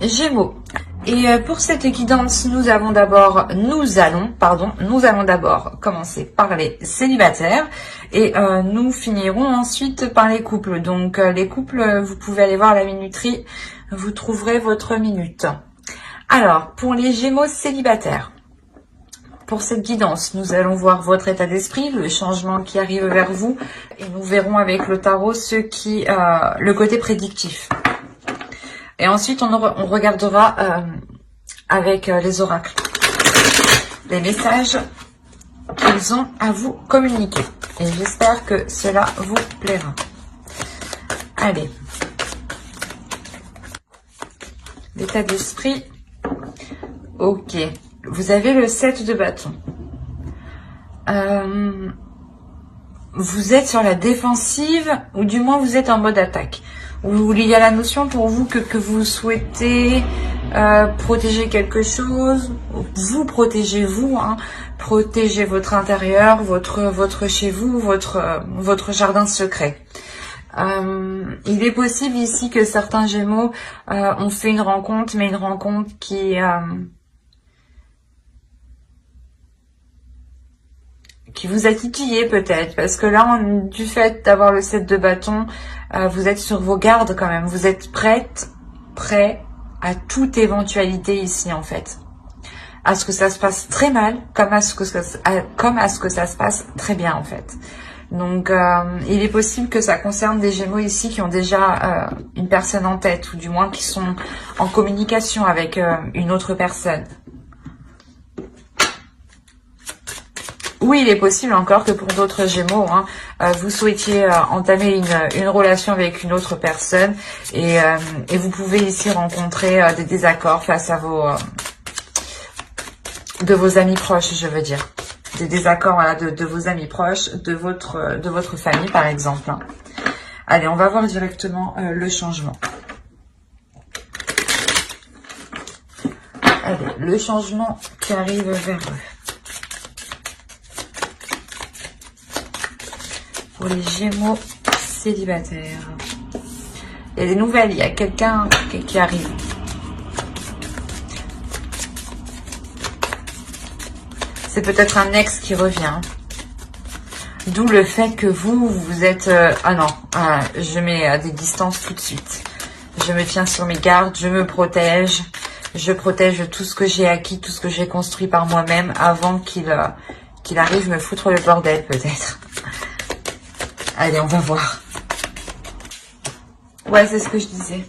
Gémeaux. Et pour cette guidance, nous allons d'abord commencer par les célibataires et nous finirons ensuite par les couples. Donc les couples, vous pouvez aller voir la minuterie, vous trouverez votre minute. Alors, pour les Gémeaux célibataires, pour cette guidance, nous allons voir votre état d'esprit, le changement qui arrive vers vous et nous verrons avec le tarot le côté prédictif. Et ensuite, on regardera avec les oracles les messages qu'ils ont à vous communiquer. Et j'espère que cela vous plaira. Allez. L'état d'esprit. Ok. Vous avez le 7 de bâton. Vous êtes sur la défensive, ou du moins vous êtes en mode attaque. Ou il y a la notion pour vous que vous souhaitez protéger quelque chose, vous protégez vous, hein, protégez votre intérieur, votre chez vous, votre jardin secret. Il est possible ici que certains Gémeaux ont fait une rencontre, mais une rencontre qui vous a titillé peut-être, parce que là, du fait d'avoir le 7 de bâton, vous êtes sur vos gardes quand même, vous êtes prêt à toute éventualité ici en fait. À ce que ça se passe très mal, comme à ce que ça se passe très bien en fait. Donc, il est possible que ça concerne des Gémeaux ici qui ont déjà une personne en tête, ou du moins qui sont en communication avec une autre personne. Oui, il est possible encore que pour d'autres Gémeaux, hein, vous souhaitiez entamer une relation avec une autre personne et vous pouvez ici rencontrer des désaccords face à de vos amis proches, je veux dire. Des désaccords voilà, de vos amis proches, de votre famille par exemple. Hein. Allez, on va voir directement le changement. Allez, le changement qui arrive vers eux. Pour les Gémeaux célibataires. Il y a des nouvelles, il y a quelqu'un qui arrive. C'est peut-être un ex qui revient. D'où le fait que vous êtes... ah non, je mets à des distances tout de suite. Je me tiens sur mes gardes, je me protège. Je protège tout ce que j'ai acquis, tout ce que j'ai construit par moi-même avant qu'il arrive me foutre le bordel peut-être. Allez, on va voir. Ouais, c'est ce que je disais.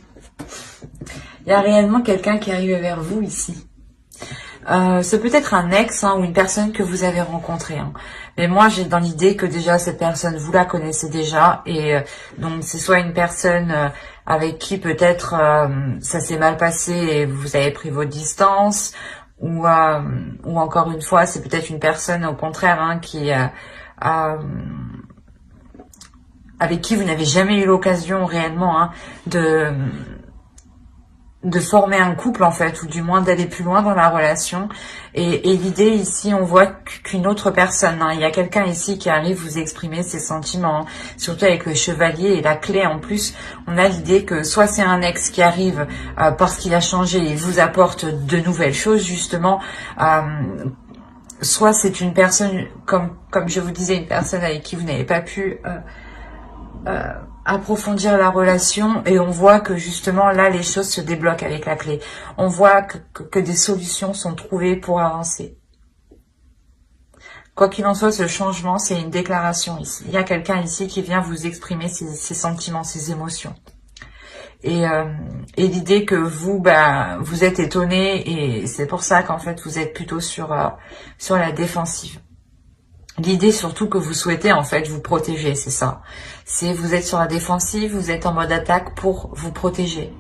Il y a réellement quelqu'un qui arrive vers vous ici. C'est peut-être un ex ou une personne que vous avez rencontrée. Hein. Mais moi, j'ai dans l'idée que déjà, cette personne, vous la connaissez déjà. Et donc, c'est soit une personne avec qui peut-être ça s'est mal passé et vous avez pris vos distances. Ou encore une fois, c'est peut-être une personne, au contraire, avec qui vous n'avez jamais eu l'occasion réellement de former un couple en fait, ou du moins d'aller plus loin dans la relation. Et l'idée ici, on voit qu'une autre personne, il y a quelqu'un ici qui arrive vous exprimer ses sentiments, surtout avec le chevalier et la clé en plus. On a l'idée que soit c'est un ex qui arrive parce qu'il a changé et vous apporte de nouvelles choses justement, soit c'est une personne, comme je vous disais, une personne avec qui vous n'avez pas pu approfondir la relation, et on voit que justement là les choses se débloquent avec la clé. On voit que des solutions sont trouvées pour avancer. Quoi qu'il en soit, ce changement, c'est une déclaration ici. Il y a quelqu'un ici qui vient vous exprimer ses sentiments, ses émotions. Et l'idée que vous êtes étonné, et c'est pour ça qu'en fait vous êtes plutôt sur la défensive. L'idée surtout que vous souhaitez en fait vous protéger, c'est ça. C'est vous êtes sur la défensive, vous êtes en mode attaque pour vous protéger,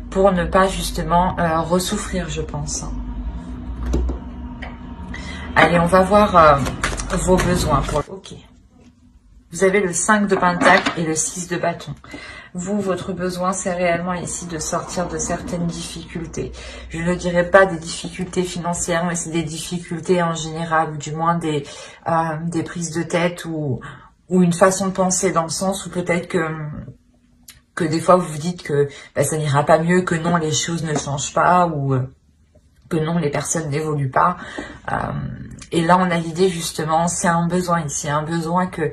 pour ne pas justement ressouffrir, je pense. Allez, on va voir vos besoins. Ok. Vous avez le 5 de pentacle et le 6 de bâton. Vous, votre besoin, c'est réellement ici de sortir de certaines difficultés. Je ne dirais pas des difficultés financières, mais c'est des difficultés en général, ou du moins des prises de tête, ou une façon de penser, dans le sens où peut-être que que des fois vous vous dites que ça n'ira pas mieux, que non, les choses ne changent pas, ou que non, les personnes n'évoluent pas. Et là, on a l'idée justement, c'est un besoin ici, un besoin que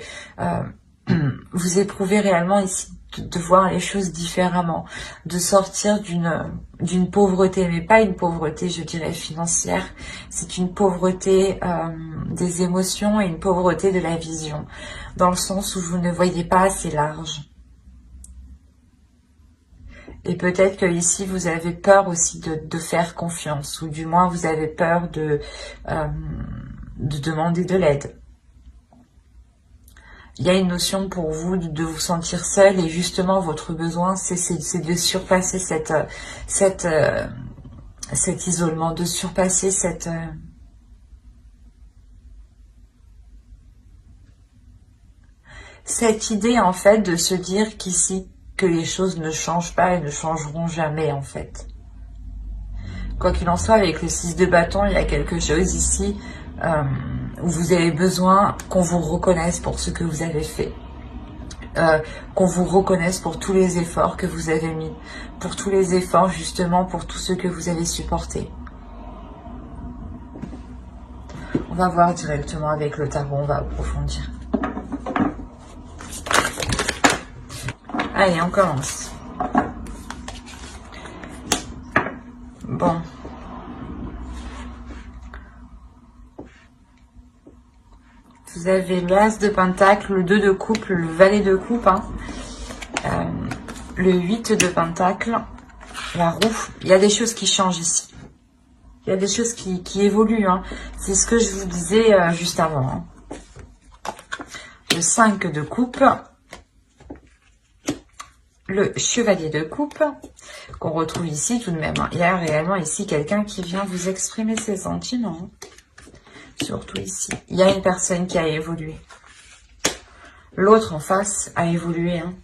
vous éprouvez réellement ici, de voir les choses différemment, de sortir d'une pauvreté, mais pas une pauvreté, je dirais, financière. C'est une pauvreté des émotions et une pauvreté de la vision, dans le sens où vous ne voyez pas assez large. Et peut-être que ici vous avez peur aussi de faire confiance, ou du moins vous avez peur de demander de l'aide. Il y a une notion pour vous de vous sentir seul, et justement votre besoin c'est de surpasser cet isolement, de surpasser cette idée en fait de se dire qu'ici que les choses ne changent pas et ne changeront jamais en fait. Quoi qu'il en soit, avec le 6 de bâton, il y a quelque chose ici où vous avez besoin qu'on vous reconnaisse pour ce que vous avez fait. Qu'on vous reconnaisse pour tous les efforts que vous avez mis, pour tous les efforts justement, pour tout ce que vous avez supporté. On va voir directement avec le tarot, on va approfondir. Allez, on commence. Bon. Vous avez l'As de Pentacle, le 2 de coupe, le Valet de coupe, hein. Le 8 de Pentacle, la roue. Il y a des choses qui changent ici. Il y a des choses qui évoluent, hein. C'est ce que je vous disais juste avant, hein. Le 5 de coupe, le Chevalier de coupe, qu'on retrouve ici tout de même, hein. Il y a réellement ici quelqu'un qui vient vous exprimer ses sentiments, hein. Surtout ici. Il y a une personne qui a évolué. L'autre en face a évolué, hein.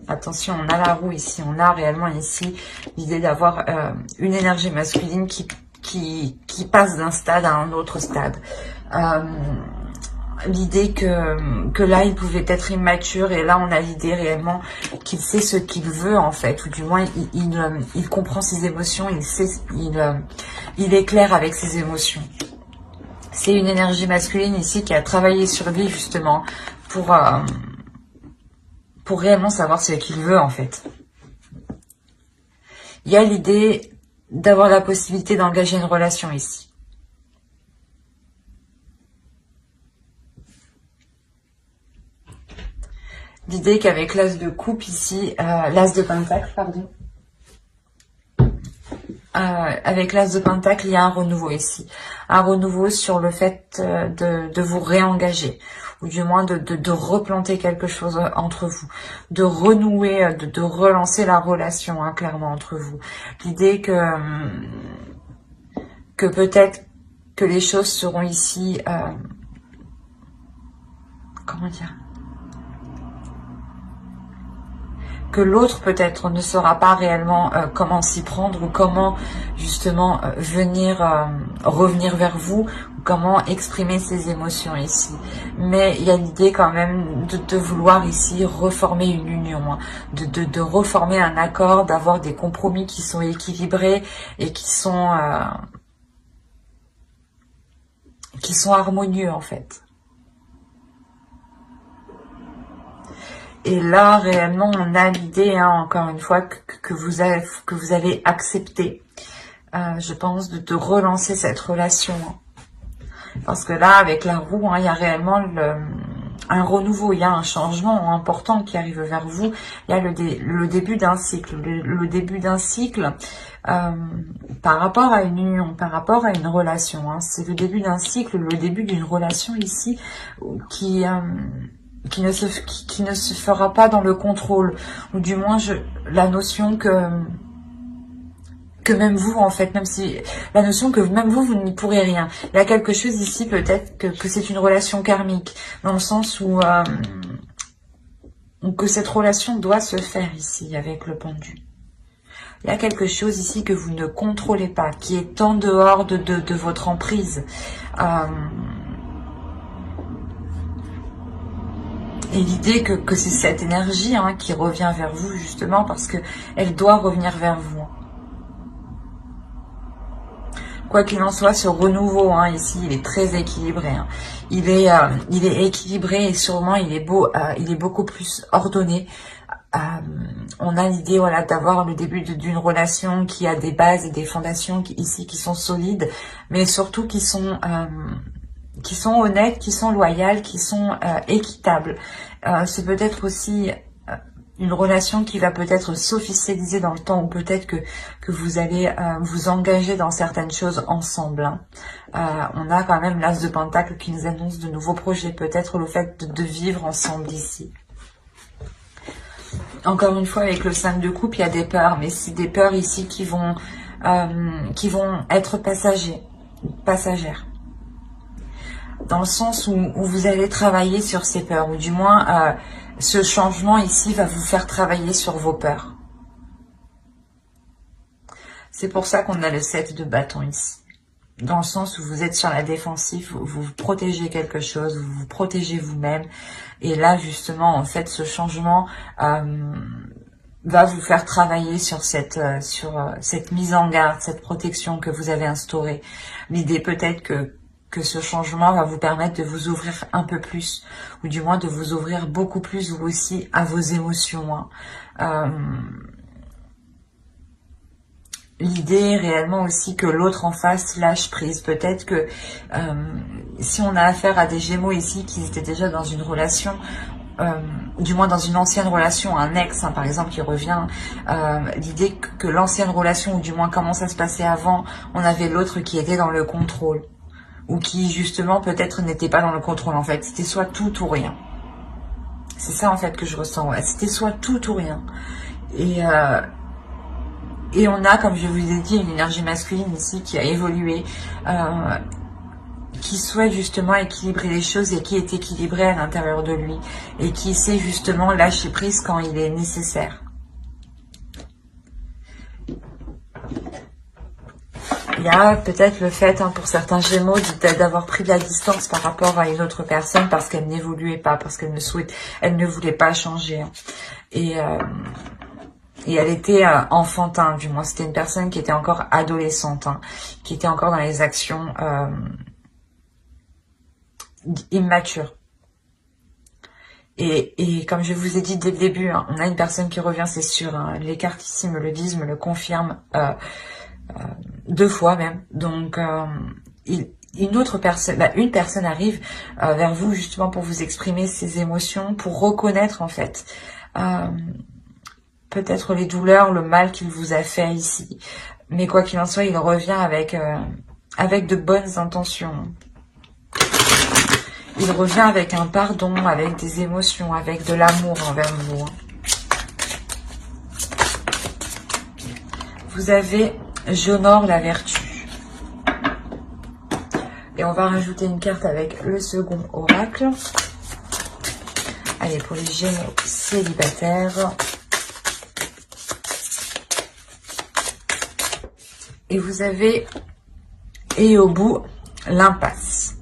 Attention, on a la roue ici. On a réellement ici l'idée d'avoir une énergie masculine qui passe d'un stade à un autre stade. L'idée que là, il pouvait être immature, et là, on a l'idée réellement qu'il sait ce qu'il veut, en fait, ou du moins, il comprend ses émotions, il est clair avec ses émotions. C'est une énergie masculine ici qui a travaillé sur lui, justement, pour réellement savoir ce qu'il veut, en fait. Il y a l'idée d'avoir la possibilité d'engager une relation ici. L'idée qu'avec l'As de coupe ici, l'As de Pentacle, pardon. Avec l'As de Pentacle, il y a un renouveau ici. Un renouveau sur le fait de vous réengager. Ou du moins de replanter quelque chose entre vous. De renouer, de relancer la relation, hein, clairement, entre vous. L'idée que peut-être que les choses seront ici... comment dire ? Que l'autre peut-être ne saura pas réellement comment s'y prendre, ou comment justement revenir vers vous, ou comment exprimer ses émotions ici. Mais il y a l'idée quand même de vouloir ici reformer une union, hein, de reformer un accord, d'avoir des compromis qui sont équilibrés et qui sont harmonieux en fait. Et là, réellement, on a l'idée, hein, encore une fois, que vous avez accepté, je pense, de relancer cette relation. Hein. Parce que là, avec la roue, hein, il y a réellement un renouveau, il y a un changement important qui arrive vers vous. Il y a le début d'un cycle. Le début d'un cycle par rapport à une union, par rapport à une relation. Hein. C'est le début d'un cycle, le début d'une relation ici qui ne se fera pas dans le contrôle, ou du moins la notion que même vous, en fait, même si la notion que même vous n'y pourrez rien. Il y a quelque chose ici, peut-être que c'est une relation karmique, dans le sens où que cette relation doit se faire ici avec le pendu. Il y a quelque chose ici que vous ne contrôlez pas, qui est en dehors de votre emprise. Et l'idée que c'est cette énergie hein, qui revient vers vous, justement, parce que elle doit revenir vers vous. Quoi qu'il en soit, ce renouveau, hein, ici, il est très équilibré. Hein. Il est équilibré et sûrement, il est beaucoup plus ordonné. On a l'idée voilà, d'avoir le début d'une relation qui a des bases et des fondations ici qui sont solides, mais surtout qui sont honnêtes, qui sont loyales, qui sont équitables. C'est peut-être aussi une relation qui va peut-être s'officialiser dans le temps, ou peut-être que vous allez vous engager dans certaines choses ensemble. Hein. On a quand même l'As de Pentacle qui nous annonce de nouveaux projets, peut-être le fait de vivre ensemble ici. Encore une fois, avec le 5 de coupe, il y a des peurs, mais c'est des peurs ici qui vont être passagères. Dans le sens où vous allez travailler sur ces peurs, ou du moins, ce changement ici va vous faire travailler sur vos peurs. C'est pour ça qu'on a le 7 de bâton ici. Dans le sens où vous êtes sur la défensive, vous protégez quelque chose, vous vous protégez vous-même. Et là, justement, en fait, ce changement va vous faire travailler sur cette mise en garde, cette protection que vous avez instaurée. L'idée peut-être que ce changement va vous permettre de vous ouvrir un peu plus, ou du moins de vous ouvrir beaucoup plus vous aussi à vos émotions. Hein. L'idée est réellement aussi que l'autre en face lâche prise. Peut-être que si on a affaire à des Gémeaux ici qui étaient déjà dans une relation, du moins dans une ancienne relation, un ex hein, par exemple qui revient, l'idée que l'ancienne relation, ou du moins comment ça se passait avant, on avait l'autre qui était dans le contrôle, ou qui justement peut-être n'était pas dans le contrôle en fait, c'était soit tout ou rien. C'est ça en fait que je ressens, ouais. C'était soit tout ou rien. Et on a, comme je vous ai dit, une énergie masculine ici qui a évolué, qui souhaite justement équilibrer les choses et qui est équilibré à l'intérieur de lui et qui sait justement lâcher prise quand il est nécessaire. Il y a peut-être le fait hein, pour certains Gémeaux d'avoir pris de la distance par rapport à une autre personne parce qu'elle n'évoluait pas, parce qu'elle ne voulait pas changer. Hein. Et elle était enfantin, du moins. C'était une personne qui était encore adolescente, hein, qui était encore dans les actions immatures. Et comme je vous ai dit dès le début, hein, on a une personne qui revient, c'est sûr. Hein, les cartes ici me le disent, me le confirment 2 fois même. Donc, une personne arrive vers vous justement pour vous exprimer ses émotions, pour reconnaître en fait peut-être les douleurs, le mal qu'il vous a fait ici. Mais quoi qu'il en soit, il revient avec de bonnes intentions. Il revient avec un pardon, avec des émotions, avec de l'amour envers vous. Vous avez « J'honore la vertu ». Et on va rajouter une carte avec le second oracle. Allez, pour les Gémeaux célibataires. Et vous avez, et au bout, l'impasse.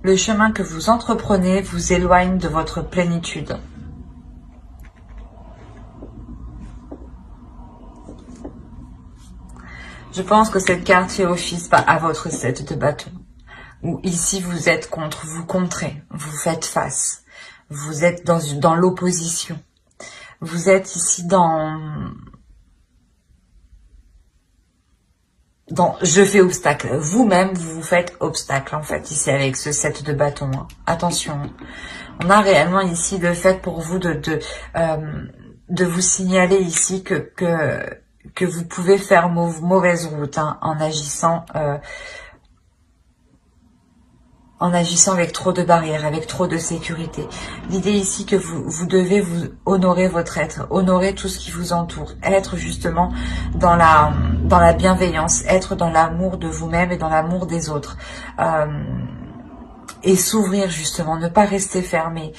Le chemin que vous entreprenez vous éloigne de votre plénitude. Je pense que cette carte fait office à votre 7 de bâton. Où ici vous êtes contre, vous contrez, vous faites face. Vous êtes dans l'opposition. Vous êtes ici dans je fais obstacle. Vous-même, vous vous faites obstacle, en fait, ici, avec ce 7 de bâton. Hein. Attention. On a réellement ici le fait pour vous de vous signaler ici que vous pouvez faire mauvaise route hein, en agissant avec trop de barrières, avec trop de sécurité. L'idée ici que vous devez vous honorer votre être, honorer tout ce qui vous entoure, être justement dans la bienveillance, être dans l'amour de vous-même et dans l'amour des autres. Et s'ouvrir justement, ne pas rester fermé.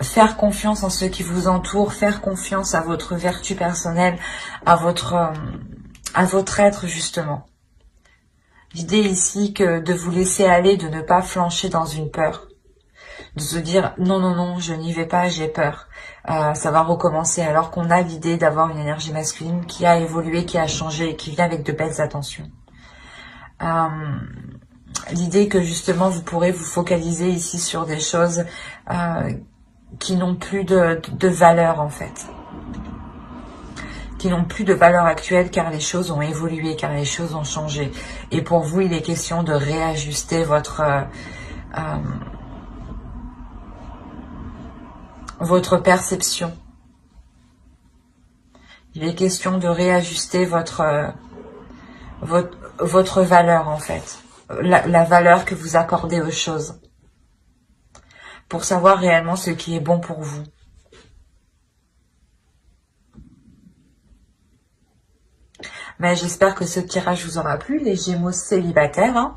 Faire confiance en ceux qui vous entourent, faire confiance à votre vertu personnelle, à votre être justement. L'idée ici que de vous laisser aller, de ne pas flancher dans une peur. de se dire non, non, non, je n'y vais pas, j'ai peur. Ça va recommencer, alors qu'on a l'idée d'avoir une énergie masculine qui a évolué, qui a changé et qui vient avec de belles attentions. L'idée que justement vous pourrez vous focaliser ici sur des choses qui n'ont plus de valeur en fait. Qui n'ont plus de valeur actuelle car les choses ont évolué, car les choses ont changé. Et pour vous, il est question de réajuster votre perception. Il est question de réajuster votre valeur en fait. La valeur que vous accordez aux choses. Pour savoir réellement ce qui est bon pour vous. Mais j'espère que ce tirage vous aura plu, les Gémeaux célibataires. Hein.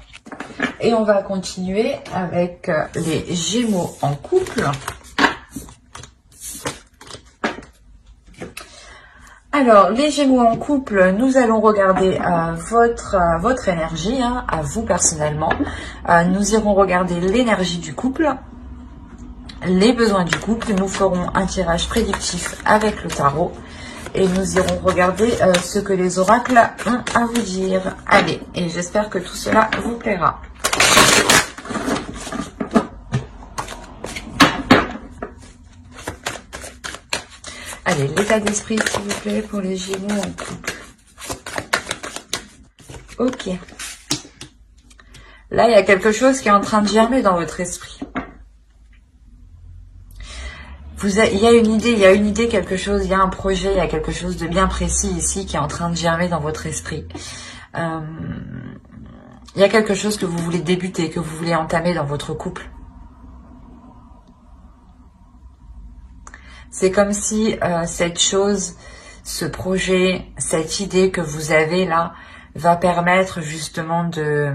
Et on va continuer avec les Gémeaux en couple. Alors, les Gémeaux en couple, nous allons regarder votre énergie, hein, à vous personnellement. Nous irons regarder l'énergie du couple, les besoins du couple. Nous ferons un tirage prédictif avec le tarot. Et nous irons regarder ce que les oracles ont à vous dire. Allez, et j'espère que tout cela vous plaira. Allez, l'état d'esprit, s'il vous plaît, pour les Gémeaux en couple. Ok. Là, il y a quelque chose qui est en train de germer dans votre esprit. Il y a une idée, quelque chose, il y a un projet, il y a quelque chose de bien précis ici qui est en train de germer dans votre esprit. Il y a quelque chose que vous voulez débuter, que vous voulez entamer dans votre couple. C'est comme si cette chose, ce projet, cette idée que vous avez là, va permettre justement de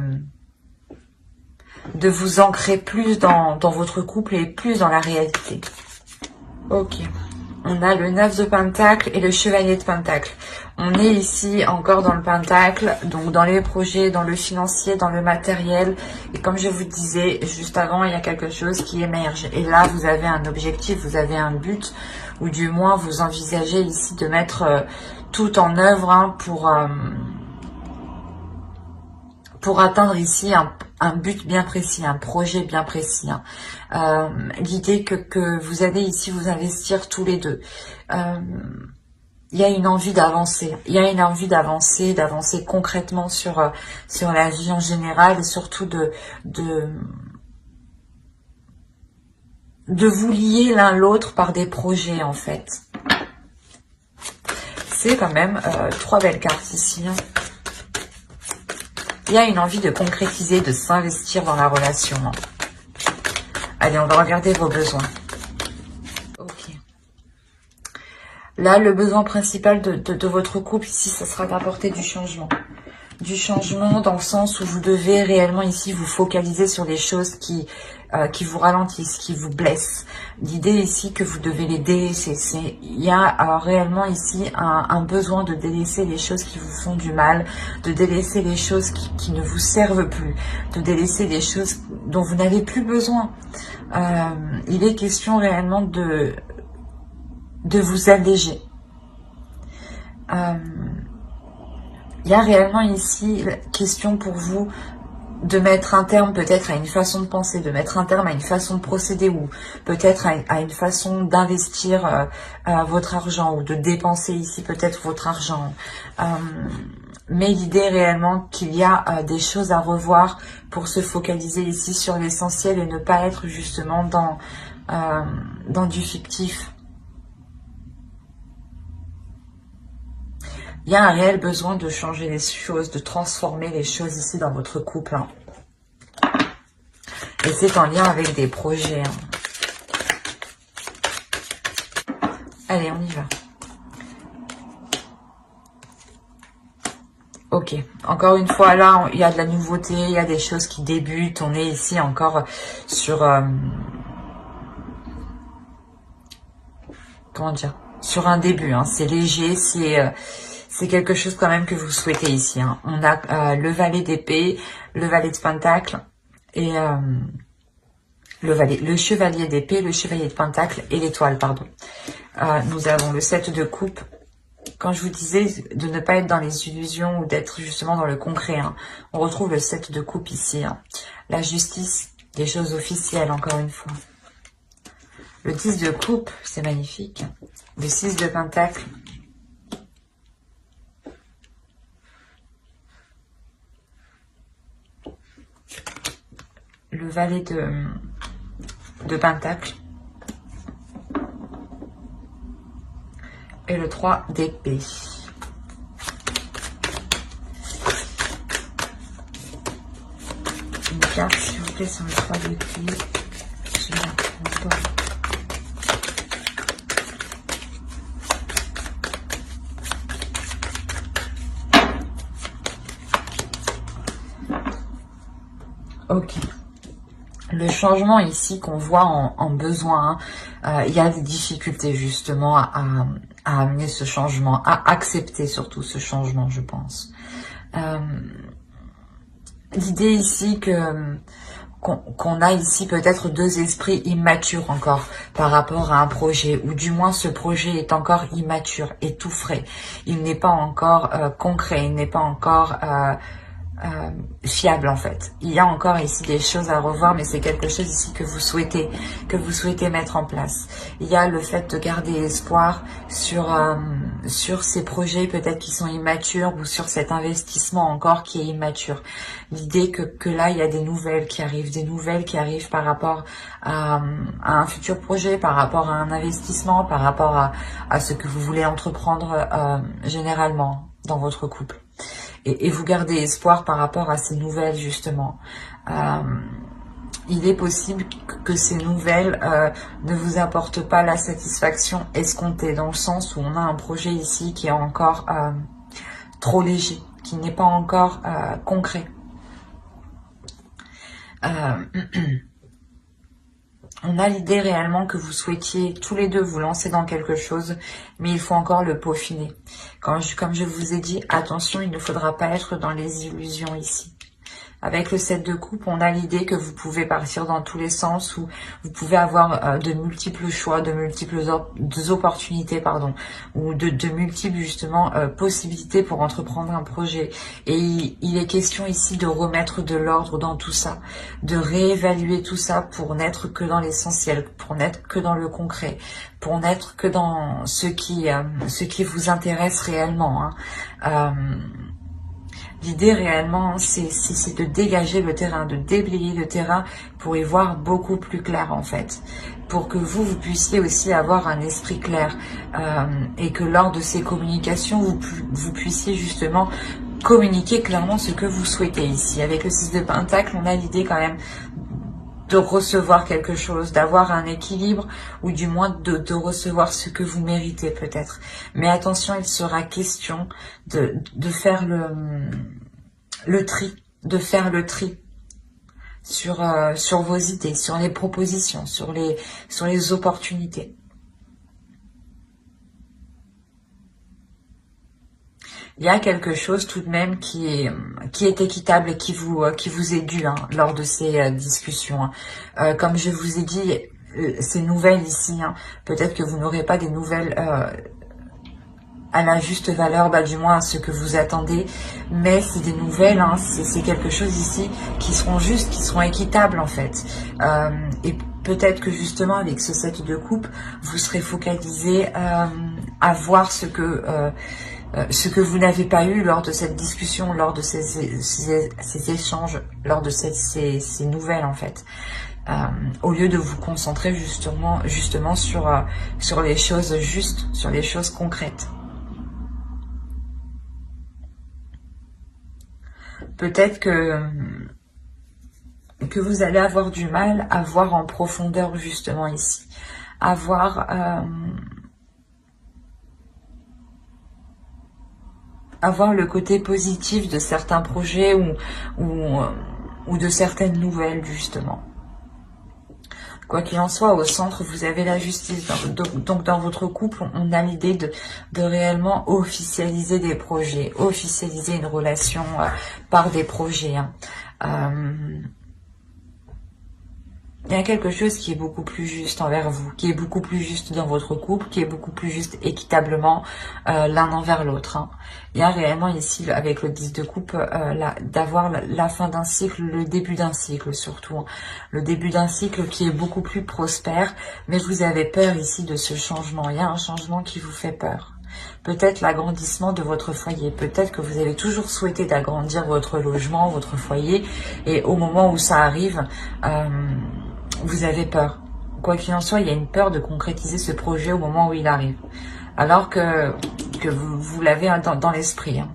vous ancrer plus dans votre couple et plus dans la réalité. Ok, on a le 9 de Pentacle et le Chevalier de Pentacle. On est ici encore dans le Pentacle, donc dans les projets, dans le financier, dans le matériel. Et comme je vous disais juste avant, il y a quelque chose qui émerge. Et là, vous avez un objectif, vous avez un but, ou du moins vous envisagez ici de mettre tout en œuvre hein, pour atteindre ici un but bien précis, un projet bien précis. Hein. L'idée que vous allez ici vous investir tous les deux. Il y a une envie d'avancer. Il y a une envie d'avancer concrètement sur la vie en général et surtout de vous lier l'un l'autre par des projets en fait. C'est quand même 3 belles cartes ici. Hein. Il y a une envie de concrétiser, de s'investir dans la relation. Hein. Allez, on va regarder vos besoins. Ok. Là, le besoin principal de votre couple ici, ça sera d'apporter du changement. Du changement dans le sens où vous devez réellement ici vous focaliser sur les choses qui vous ralentissent, qui vous blessent. L'idée ici que vous devez les délaisser. Il y a réellement ici un besoin de délaisser les choses qui vous font du mal, de délaisser les choses qui ne vous servent plus, de délaisser les choses dont vous n'avez plus besoin. Il est question réellement de vous alléger. Il y a réellement ici question pour vous de mettre un terme peut-être à une façon de penser, de mettre un terme à une façon de procéder ou peut-être à une façon d'investir votre argent ou de dépenser ici peut-être votre argent. Mais l'idée réellement qu'il y a des choses à revoir pour se focaliser ici sur l'essentiel et ne pas être justement dans du fictif. Il y a un réel besoin de changer les choses, de transformer les choses ici dans votre couple. Hein. Et c'est en lien avec des projets. Hein. Allez, on y va. Ok, encore une fois, là, il y a de la nouveauté, il y a des choses qui débutent. On est ici encore sur... comment dire? Sur un début. Hein. C'est léger, c'est quelque chose quand même que vous souhaitez ici. Hein. On a le valet d'épée, le valet de pentacle et le chevalier d'épée, le chevalier de pentacle et l'étoile, pardon. Nous avons le 7 de coupe. Quand je vous disais de ne pas être dans les illusions ou d'être justement dans le concret, hein, on retrouve le 7 de coupe ici. Hein. La justice, des choses officielles, encore une fois. Le 10 de coupe, c'est magnifique. Le 6 de pentacle. Le valet de pentacle. Et le 3 d'épée. Une carte, s'il vous plaît, sur le 3 d'épée. Je la prends pas. Ok. Le changement ici qu'on voit en besoin, il y a des difficultés justement à amener ce changement, à accepter surtout ce changement, je pense. L'idée ici qu'on a ici peut-être deux esprits immatures encore par rapport à un projet, ou du moins ce projet est encore immature et tout frais. Il n'est pas encore concret, il n'est pas encore fiable en fait. Il y a encore ici des choses à revoir, mais c'est quelque chose ici que vous souhaitez mettre en place. Il y a le fait de garder espoir sur ces projets peut-être qui sont immatures, ou sur cet investissement encore qui est immature. L'idée que là il y a des nouvelles qui arrivent par rapport à un futur projet, par rapport à un investissement, par rapport à ce que vous voulez entreprendre généralement dans votre couple. Et vous gardez espoir par rapport à ces nouvelles, justement. Il est possible que ces nouvelles ne vous apportent pas la satisfaction escomptée, dans le sens où on a un projet ici qui est encore trop léger, qui n'est pas encore concret. On a l'idée réellement que vous souhaitiez tous les deux vous lancer dans quelque chose, mais il faut encore le peaufiner. Comme je vous ai dit, attention, il ne faudra pas être dans les illusions ici. Avec le 7 de coupe, on a l'idée que vous pouvez partir dans tous les sens, ou vous pouvez avoir de multiples choix, de multiples opportunités, pardon, ou de multiples justement possibilités pour entreprendre un projet. Et il est question ici de remettre de l'ordre dans tout ça, de réévaluer tout ça pour n'être que dans l'essentiel, pour n'être que dans le concret, pour n'être que dans ce qui vous intéresse réellement. Hein. L'idée réellement, c'est de dégager le terrain, de déblayer le terrain pour y voir beaucoup plus clair en fait. Pour que vous puissiez aussi avoir un esprit clair et que lors de ces communications, vous puissiez justement communiquer clairement ce que vous souhaitez ici. Avec le 6 de Pentacle, on a l'idée quand même de recevoir quelque chose, d'avoir un équilibre, ou du moins de recevoir ce que vous méritez peut-être. Mais attention, il sera question de faire le tri, sur vos idées, sur les propositions, sur les opportunités. Il y a quelque chose tout de même qui est équitable et qui vous est dû hein, lors de ces discussions. Hein. Comme je vous ai dit, ces nouvelles ici, hein, peut-être que vous n'aurez pas des nouvelles à la juste valeur, du moins à ce que vous attendez, mais c'est des nouvelles, hein, c'est quelque chose ici qui seront justes, qui seront équitables en fait. Et peut-être que justement avec ce 7 de coupe, vous serez focalisé à voir ce que vous n'avez pas eu lors de cette discussion, lors de ces échanges, lors de ces nouvelles en fait. Au lieu de vous concentrer justement sur les choses justes, sur les choses concrètes. Peut-être que vous allez avoir du mal à voir en profondeur justement ici, à voir le côté positif de certains projets ou de certaines nouvelles justement. Quoi qu'il en soit, au centre, vous avez la justice. Donc dans votre couple, on a l'idée de réellement officialiser des projets, officialiser une relation par des projets. Hein. Il y a quelque chose qui est beaucoup plus juste envers vous, qui est beaucoup plus juste dans votre couple, qui est beaucoup plus juste équitablement l'un envers l'autre. Hein. Il y a réellement ici, avec le 10 de coupe, d'avoir la fin d'un cycle, le début d'un cycle surtout. Hein. Le début d'un cycle qui est beaucoup plus prospère, mais vous avez peur ici de ce changement. Il y a un changement qui vous fait peur. Peut-être l'agrandissement de votre foyer. Peut-être que vous avez toujours souhaité d'agrandir votre logement, votre foyer, et au moment où ça arrive, vous avez peur. Quoi qu'il en soit, il y a une peur de concrétiser ce projet au moment où il arrive. Alors que vous l'avez dans l'esprit. Hein.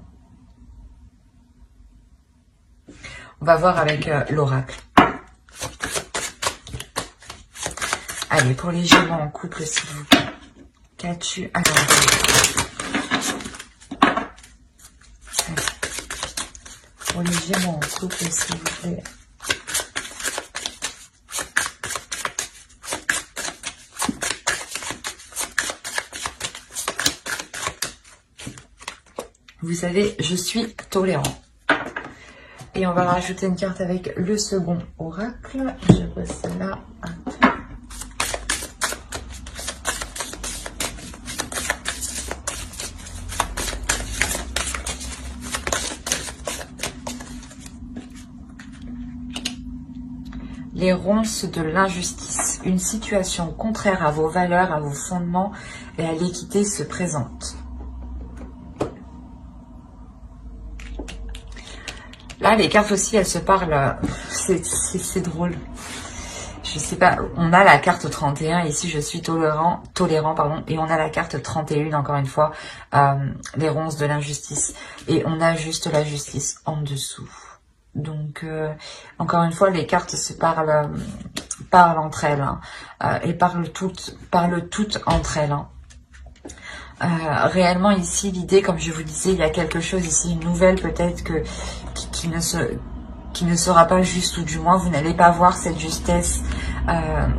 On va voir avec l'oracle. Allez, pour les Gémeaux en couple, s'il vous plaît. Qu'as-tu à pour les Gémeaux en couple, s'il vous plaît. Vous savez, je suis tolérant. Et on va rajouter une carte avec le second oracle. Je pose celle-là. Les ronces de l'injustice. Une situation contraire à vos valeurs, à vos fondements et à l'équité se présente. Là, les cartes aussi, elles se parlent. C'est drôle. Je sais pas. On a la carte 31. Ici, je suis tolérant, pardon. Et on a la carte 31, encore une fois. Les ronces de l'injustice. Et on a juste la justice en dessous. Donc, encore une fois, les cartes se parlent entre elles. Hein, et parlent toutes entre elles. Hein. Réellement ici l'idée, comme je vous disais, il y a quelque chose ici, une nouvelle peut-être qui ne sera pas juste, ou du moins vous n'allez pas voir cette justesse,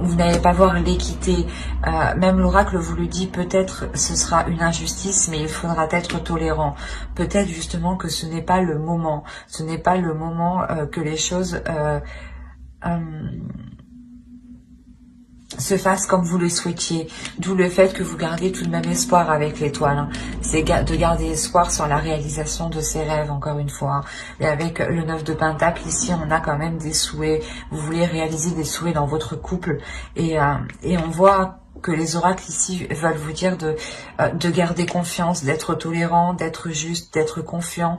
vous n'allez pas voir l'équité. Même l'oracle vous le dit, peut-être ce sera une injustice, mais il faudra être tolérant. Peut-être justement que ce n'est pas le moment, que les choses se fasse comme vous le souhaitiez, d'où le fait que vous gardez tout de même espoir avec l'étoile. Hein. C'est de garder espoir sur la réalisation de ses rêves, encore une fois. Hein. Et avec le 9 de Pentacle, ici, on a quand même des souhaits. Vous voulez réaliser des souhaits dans votre couple. Et on voit que les oracles ici veulent vous dire de garder confiance, d'être tolérant, d'être juste, d'être confiant,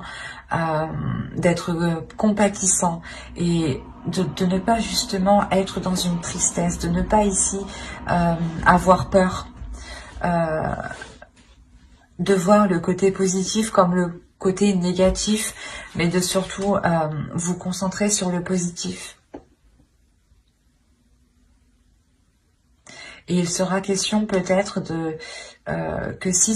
d'être compatissant et de ne pas justement être dans une tristesse, de ne pas ici avoir peur, de voir le côté positif comme le côté négatif, mais de surtout vous concentrer sur le positif. Et il sera question peut-être que si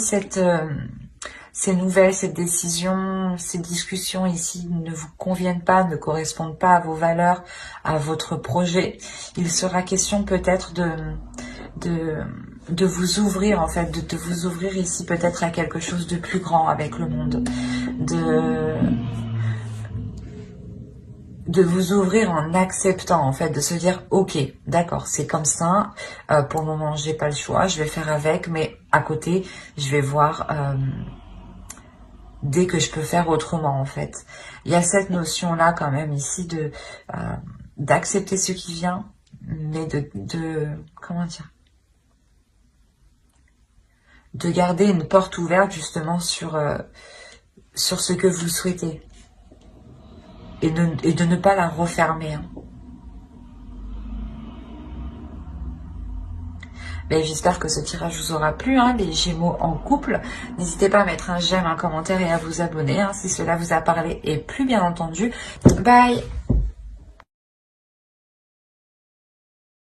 ces nouvelles, cette décision, ces discussions ici ne vous conviennent pas, ne correspondent pas à vos valeurs, à votre projet, il sera question peut-être de vous ouvrir, en fait, de vous ouvrir ici peut-être à quelque chose de plus grand avec le monde, de vous ouvrir en acceptant, en fait, de se dire, ok, d'accord, c'est comme ça, pour le moment, j'ai pas le choix, je vais faire avec, mais à côté, je vais voir dès que je peux faire autrement, en fait. Il y a cette notion-là, quand même, ici, d'accepter ce qui vient, mais comment dire, de garder une porte ouverte, justement, sur ce que vous souhaitez. Et de ne pas la refermer. Hein. J'espère que ce tirage vous aura plu, hein, les Gémeaux en couple. N'hésitez pas à mettre un j'aime, un commentaire et à vous abonner hein, si cela vous a parlé. Et plus bien entendu, bye!